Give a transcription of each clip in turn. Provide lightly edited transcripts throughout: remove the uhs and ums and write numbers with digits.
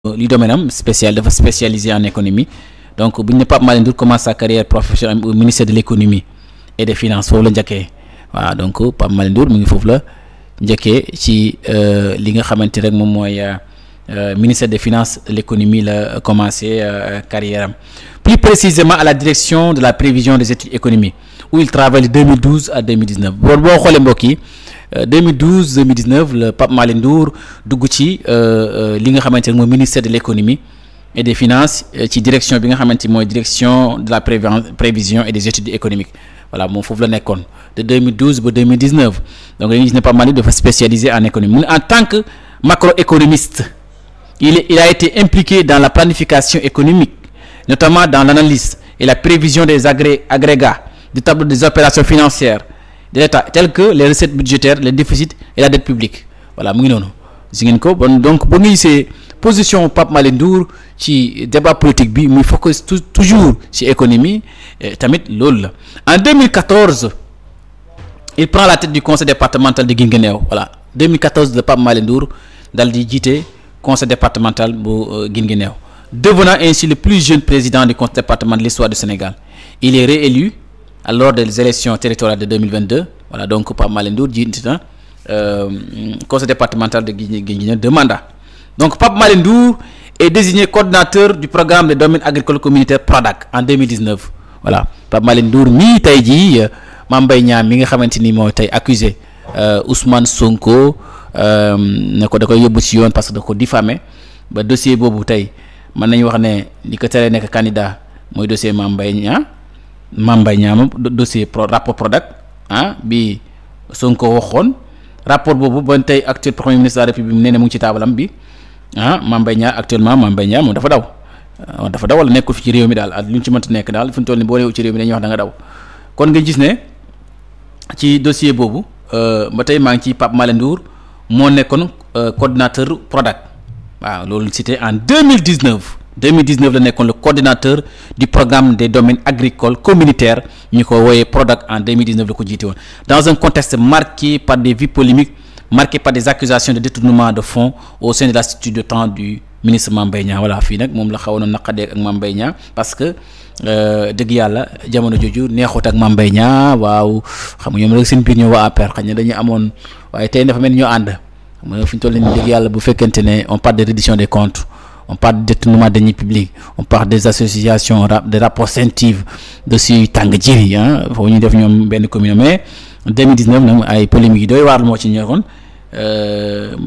li domaine am dafa spécialisé en économie donc bu ñu ne Pape Malick Ndour commence sa carrière professionnelle au ministère de l'économie et des finances foofu la njëkkee waaw donc Pape Malick Ndour mu ngi foofu la njëkkee ci li nga xamante rek moom mooy ministère des finances de l'économie la commencé carrière am plus précisément à la direction de la prévision des études économiques où il travaille de 2012 à 2019 boo xoolee mbokk yi 2012 2019 le Pape Malick Ndour dugg ci li nga xamante ne mooy ministère de l'économie et des finances ci direction bi nga xamante mooy direction de la prévision et des études économiques voilà moom foofu la nekkoon de 2012 ba 2019 donc dañuy gis ne Pape Malick dafa spécialisé en économie en tant que macroéconomiste il a été impliqué dans la planification économique notamment dans l'analyse et la prévision des agrégats du tableau des opérations financières de l'État tels que les recettes budgétaires les déficits et la dette publique voilà mu ngi noonu gis ngeen ko bon donc ba nga gisee position Pape Malick Ndour ci débat politique bi muy focus toujours ci économie tamit loolu la en 2014 il prend la tête du conseil départemental de Guinguinéo voilà 2014 le Pape Malick Ndour dal di jiite conseil départemental bu Guinguinéo devenant ainsi le plus jeune président du conseil départemental de l'histoire du Sénégal il est réélu lors des élections territoriales de 2022 voilà donc Pape Malick Ndour jiite na conseil départemental de Guinguinéo 2 mandats donc Pape Malick Ndour est désigné coordinateur du programme des domaines agricoles communautaires PRODAC en 2019 voilà Pape Malick Ndour mii tey jii Mame Mbaye Niang mi nga xamante ni moo tey accusé Ousmane Sonko ne ko da koy yóbbu ci yoon parce que da ko diffamé ba dossier boobu tey mën nañu wax ne li ko teree nekk candidat mooy dossier Mame Mbaye Niang moom dossier rapport PRODAC bi Sonko waxoon rapport boobu ba tey actuel premier ministre de la République nee na mu ngi ci taabalam bi Mame Mbaye Niang actuellement Mame Mbaye Niang moom dafa daw wala nekkul fi ci réew mi daal ak lu ñu ci mënta nekk daal fu ñu toll ni boo neew ci réew mi dañuy wax da nga daw kon nga gis ne ci dossier boobu ba tey maa ngi ci Pape Malick Ndour moo nekkoon coordinateur PRODAC waaw loolu c'était en 2019 la nekkoon le coordinateur du programme des domaines agricoles communautaires ñu ko wooyee PRODAC en 2019 la ko jiite woon dans un contexte marqué par des vies polémiques marqué par des accusations de détournement de fonds au sein de l'institut de temps du ministre Mame Mbaye Niang voilà fii nag moom la xawoon a naqadee ak Mame Mbaye Niang parce que dëgg yàlla jamono jooju neexut ak Mame Mbaye Niang waaw xam nga ñoom rek seen biir ñoo waa APR xëy na dañu amoon waaye tey dafa mel ni ñoo ànd xam nga fi ñu toll nii dëgg yàlla bu fekkente ne on parle de reddition des comptes on parle de détournement de deniers publics on parle des associations de rapports CENTIF de si tàng jiri foofu ñu def ñoom benn commune mais 2019 nag ay polémiques yi doy waar moo ci ñëwoon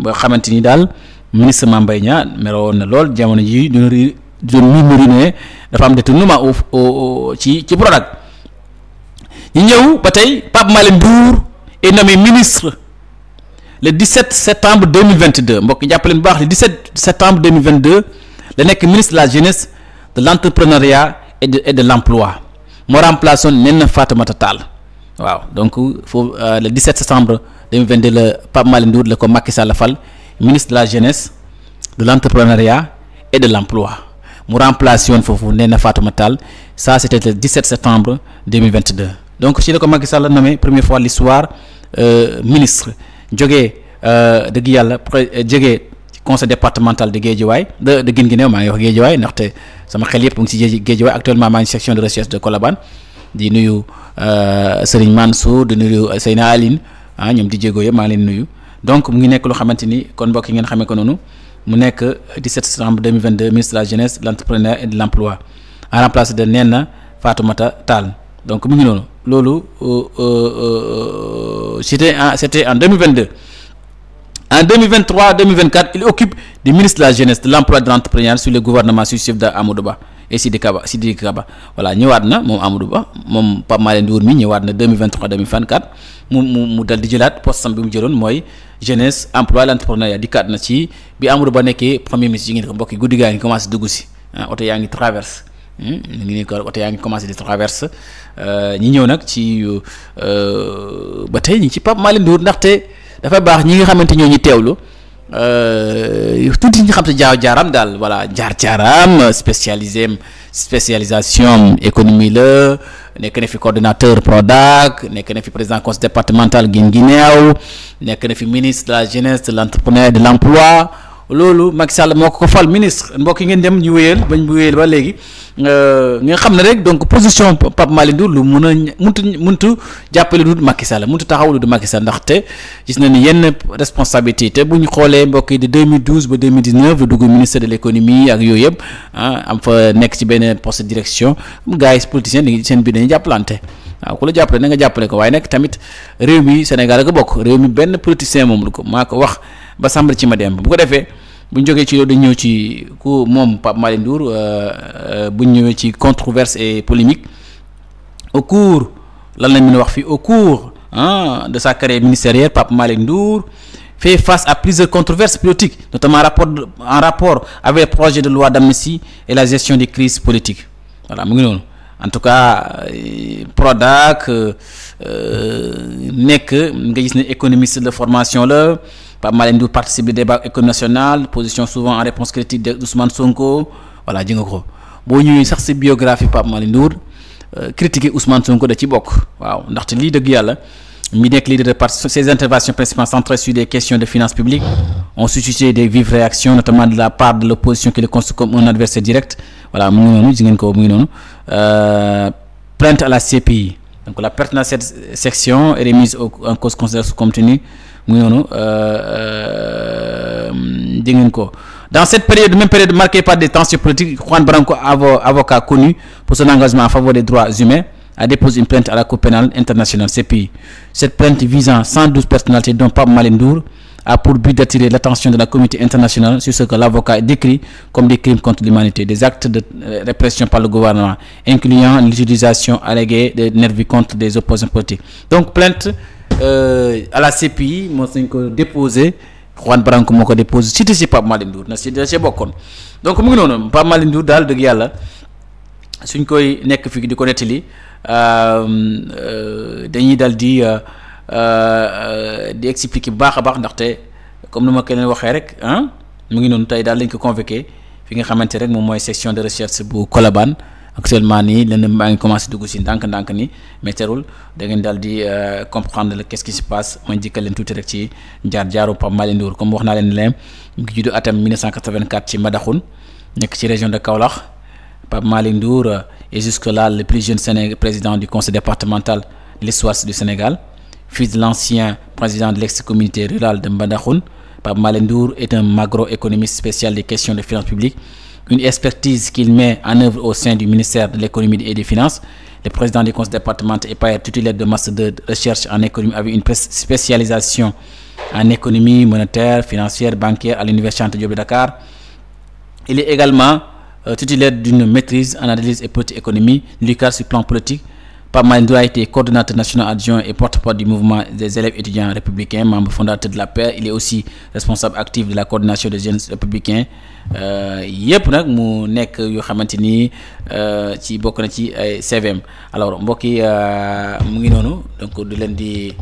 ba xamante ni daal ministre Mame Mbaye Niang meroo woon na lool jamono ji doon murmure ne dafa am détournement ci PRODAC ñu ñëw ba tey Pape Malick Ndour est nommé ministre le 17 septembre 2022 mbokk jàppaleen bu baax le 17 septembre 2022 la nekk ministre de la jeunesse de l'entrepreneuriat et de l'emploi moo remplacé woon Néné Fatoumata Tall waaw donc foofu le 17 septembre 2022 la Pape Malick Ndour la ko Macky Sall fal ministre de la jeunesse de l'entrepreneuriat et de l'emploi mu remplacé woon foofu Néné Fatoumata Tall ça c'était le 17 septembre 2022 donc ci la ko Macky Sall nommé première fois l'histoire ministre jógee dëgg yàlla jógee conseil départemental de Guédiawaye de Guinguinéo maa ngi wax Guédiawaye ndaxte sama xel yëpp mu ngi ci Guédiawaye actuellement maa ngi section de recherche de Colobane di nuyu Serigne Mansour di nuyu Seyna Aline ñoom di jéego yëpp maa ngi leen nuyu donc mu ngi nekk lu xamante ni kon mbokk yi ngeen xamee ko noonu mu nekk 17 septembre 2022 ministre de la jeunesse de l'entrepreneuriat et de l'emploi en remplacé de Néné Fatoumata Tall donc mu ngi noonu loolu c'était en 2022 en 2023-2024 il occupe le ministre de la jeunesse de l'emploi et de l'entrepreneuriat sous le gouvernement successif de Amadou Ba et Sidiki Kaba voilà ñëwaat na moom Amadou Ba moom Pape Malick Ndour mi ñëwaat na 2023-2024 mu dal di jëlaat poste bi mu jëloon mooy jeunesse emploi l'entrepreneuriat dikkaat na ci bi Amadou Ba nekkee premier ministre yi ngeen ko mbokk yi guddi gaa ngi commencé dugg si oto yaa ngi traverse ñu ngi nii ko oto yaa ngi commencé di traverse ñi ñëw nag ci ba tey ñi ci Pape Malick Ndour ndaxte dafa baax ñi nga xamante ñoo ñu teewlu tuuti ñu xam te jaaram daal voilà jaaram spécialisation économie la nekk na fi coordonnateur PRODAC nekk na fi président conseil départemental Guinguinéo nekk na fi ministre de la jeunesse de l'entrepreneuriat et de l'emploi loolu Macky Sall moo ko fal ministre mbokk yi ngeen dem ñu wéyal bañ bu wéyal ba léegi nga xam ne rek donc position Pape Malick Ndour lu mun a muntu jàppale du Macky Sall muntu taxaw lu du Macky Sall ndaxte gis na ni yenn responsabilité te bu ñu xoolee mbokk yi de 2012 ba 2019 lu dugg ministre de l'économie ak yooyu yëpp am fa nekk ci benn poste de direction gars yi politiciens dañuy seen biir dañuy jàppalante waaw ku la jàppale na nga jàppale ko waaye nag tamit réew mi Sénégal a ko bokk réew mi benn politicien moom lu ko maa ko wax ba sàmbali ci ma dem bu ko defee bu ñu jógee ci loolu dañu ñëw ci ku moom Pape Malick Ndour bu ñu ñëwee ci controverse et polémique au cours lan lañ mën a wax fii au cours de sa carrière ministérielle Pape Malick Ndour fait face à plusieurs controverses politiques notamment en rapport avec le projet de loi d'amnistie et la gestion des crises politiques voilà mu ngi noonu en tout cas Prodac nekk nga gis ne économiste de formation la Pape Malick Ndour participe au débat économique national position souvent en réponse critique d'Ousmane Sonko voilà ji nga ko boo ñëwee sax ci biographie Pape Malick Ndour critiquer Ousmane Sonko da ci bokk waaw ndaxte lii dëgg yàlla mi nekk leader de parti ses interventions principalement centrées sur des questions de finances publiques ont suscité des vives réactions notamment de la part de l'opposition qui le considère comme un adversaire direct voilà mu ngi noonu ji ngeen ko mu ngi noonu plainte à la CPI donc la pertinence de cette section est remise en cause considérée sous contenu mu ngi noonu ji ngeen ko dans cette même période marquée par des tensions politiques Juan Branco avocat connu pour son engagement en faveur des droits humains a déposé une plainte à la Cour pénale internationale CPI. Cette plainte visant 112 personnalités dont Pape Malick Ndour a pour but d'attirer l'attention de la communauté internationale sur ce que l'avocat décrit comme des crimes contre l'humanité, des actes de répression par le gouvernement, incluant l'utilisation alléguée de nervis contre des opposants politiques. Donc plainte à la CPI moo sañ ko déposé Juan Branco moo ko déposé cité si Pape Malick Ndour na si da see bokkoon donc mu ngi noonu Pape Malick Ndour daal dëgg yàlla suñ koy nekk fii di ko nettali dañuy dal di expliquer bu baax a baax ndaxte comme ni ma ko leen waxee rek mu ngi noonu tey daal lañ ko convoqué fi nga xamante rek moom mooy section de recherche bu Colobane actuellement nii leen maa ngi commencé dugg si ndànk-ndànk ni mais terul da ngeen daal di comprendre qu'est-ce qui se passe ma njëkkal leen tuuti rek ci jaaru Pape Malick Ndour comme wax naa leen ne mu ngi judd atam 1984 ci Mbadakhoune nekk ci région de Kaolack Pape Malick Ndour est jusque-là le plus jeune président du conseil départemental de l'histoire du Sénégal, fils de l'ancien président de l'ex-communauté rurale de Mbadakhoune. Pape Malick Ndour est un macroéconomiste spécial des questions de finances publiques, une expertise qu'il met en œuvre au sein du ministère de l'économie et des finances. Le président du conseil départemental est par ailleurs titulaire de master de recherche en économie avec une spécialisation en économie monétaire, financière, bancaire à l'université Anta Diop de Dakar. Il est également titulaire d'une maîtrise en analyse et politique économie, l'UCAD sur plan politique. Pape Malick Ndour a été coordonnateur national adjoint et porte-parole du mouvement des élèves étudiants républicains, membre fondateur de la paix. Il est aussi responsable actif de la coordination des jeunes républicains. Yëpp nag mu nekk yoo xamante ni ci bokk na ci ay CVM alors mbokk yi mu ngi noonu donc di leen di.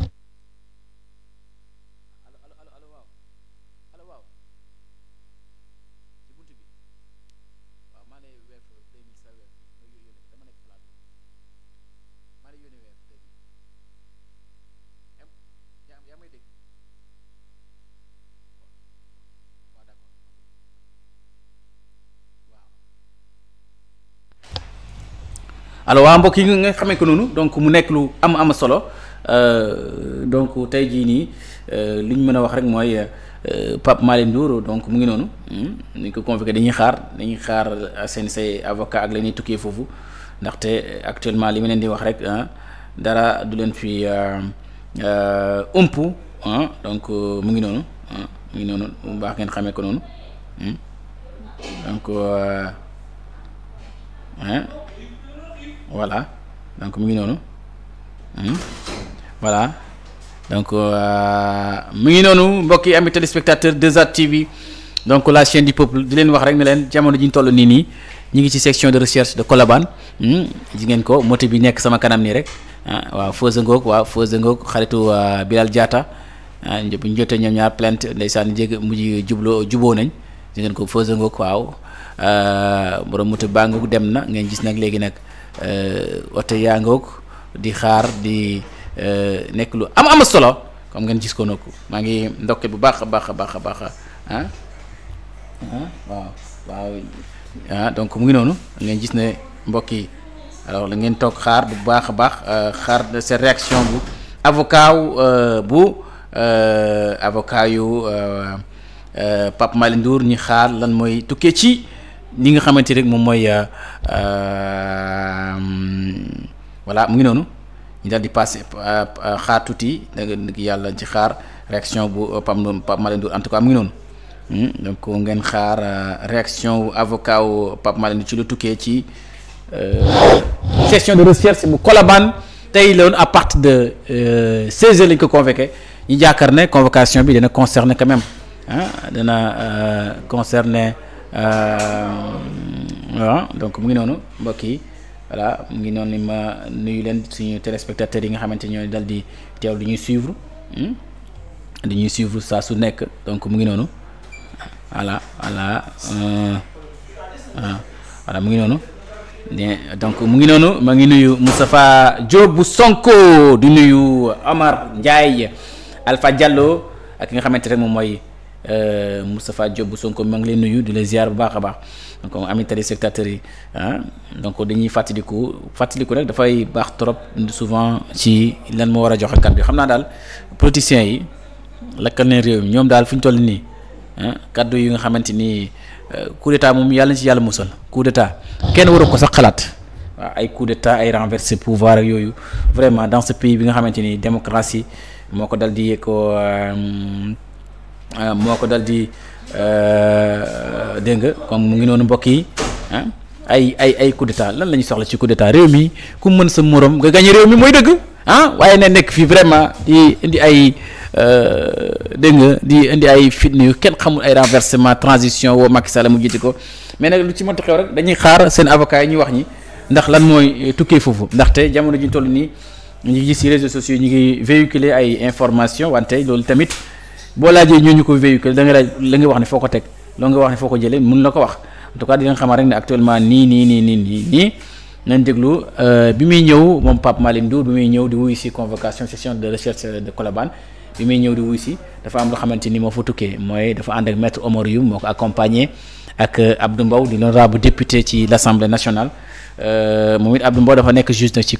alors waa mbokk yi nga xamee ko noonu donc mu nekk lu am solo donc tey jii nii li ñu mën a wax rek mooy Pape Malick Ndour donc mu ngi noonu ni ko convoqué dañuy xaar seen say avocat ak la ñuy tukkee foofu ndaxte actuellement li ma leen di wax rek dara du leen fi umpu donc mu ngi noonu mu ngi noonu bu baax ngeen xamee ko noonu donc voilà donc mu ngi noonu voilà donc mu ngi noonu mbokk yi ami téléspectateur 2A TV donc la chaîne du peuple di leen wax rek ne leen jamono ji ñu toll nii ñu ngi ci section de recherche de Colobane ji ngeen ko moto bi nekk sama kanam nii rek waaw Feuza Ngok xaritu Bilal Diatta bu ñu jotee ñoom ñaar plainte ndeysaan mujj juboo nañ ji ngeen ko Feuza Ngok waaw borom moto baa ngoog dem na ngeen gis nag léegi nag oto yaa ngoog di xaar di nekk lu am solo comme ngeen gis ko nag maa ngi ndokkee bu baax a baax waaw donc mu ngi noonu ngeen gis ne mbokk yi alors la ngeen toog xaar bu baax a baax xaar seen réaction bu avocat yu Pape Malick Ndour ñi xaar lan mooy tukkee ci li nga xamante rek moom mooy voilà mu ngi noonu ñu daal di passé xaar tuuti dëgg yàlla ci xaar réaction bu Pape Malick Ndour en tout cas mu ngi noonu donc ngeen xaar réaction wu avocat wu Pape Malick Ndour ci lu tukkee ci session de recherche bu Colobane tey la woon à partir de 16h lañ ko convoqué ñu jàkkaar ne convocation bi dina concerner quand même dina concerner waaw donc mu ngi noonu mbokk yi voilà mu ngi noonu ma nuyu leen suñu téléspectateurs yi nga xamante ñooy dal di teew di ñuy suivre saa su nekk donc mu ngi noonu voilà mu ngi noonu donc mu ngi noonu ma ngi nuyu Moustapha Diop bu Sonko di nuyu Omar Ndiaye Alpha Diallo ak ki nga xamante rek moom mooy Moustapha Diop bu Sonko ma ngi leen nuyu di la ziar bu baax a baax donc ami téléspectateurs yi donc dañuy fàttaliku rek dafay baax trop souvent ci lan moo war a joxe kàddu yi xam naa daal politiciens yi lakkal leen réew mi ñoom daal fu ñu toll nii kàddu yi nga xamante ni coup d'état moom yàlla na ci yàlla musal coup d'état kenn waru ko sax xalaat waaw ay coup d'état ay renverser pouvoir ak yooyu vraiment dans ce pays bi nga xamante ni démocratie moo ko dal di dégg nga comme mu ngi noonu mbokk yi ay coup d'état lan la ñu soxla ci coup d'état réew mi ku mën sa morom nga gagné réew mi mooy dëgg waaye ne nekk fii vraiment di indi ay dégg nga di indi ay fitna yu kenn xamul ay renversement transition woo Macky Sall mu jiite ko mais nag lu ci mënta xew rek dañuy xaar seen avocat yi ñuy wax ñi ndax lan mooy tukkee foofu ndaxte jamono ji ñu toll nii ñu ngi gis ci réseaux sociaux ñu ngi véhiculer ay information wante loolu tamit boo laajee ñu ko véhiculer da nga laaj la nga wax ne foo ko teg loo nga wax ne foo ko jëlee mun la ko wax en tout cas di nga xamal rek ne actuellement nii nañ déglu bi muy ñëw moom Pape Malick Ndour bi muy ñëw di wuyu ci convocation session de recherche de Colobane bi muy ñëw di wuyu ci dafa am loo xamante ni moo fa tukkee mooy dafa ànd ak maître Oumar Youm moo ko accompagné ak Abdou Mbow di l'honorable député ci l'Assemblée nationale moom it Abdou Mbow dafa nekk juge nag ci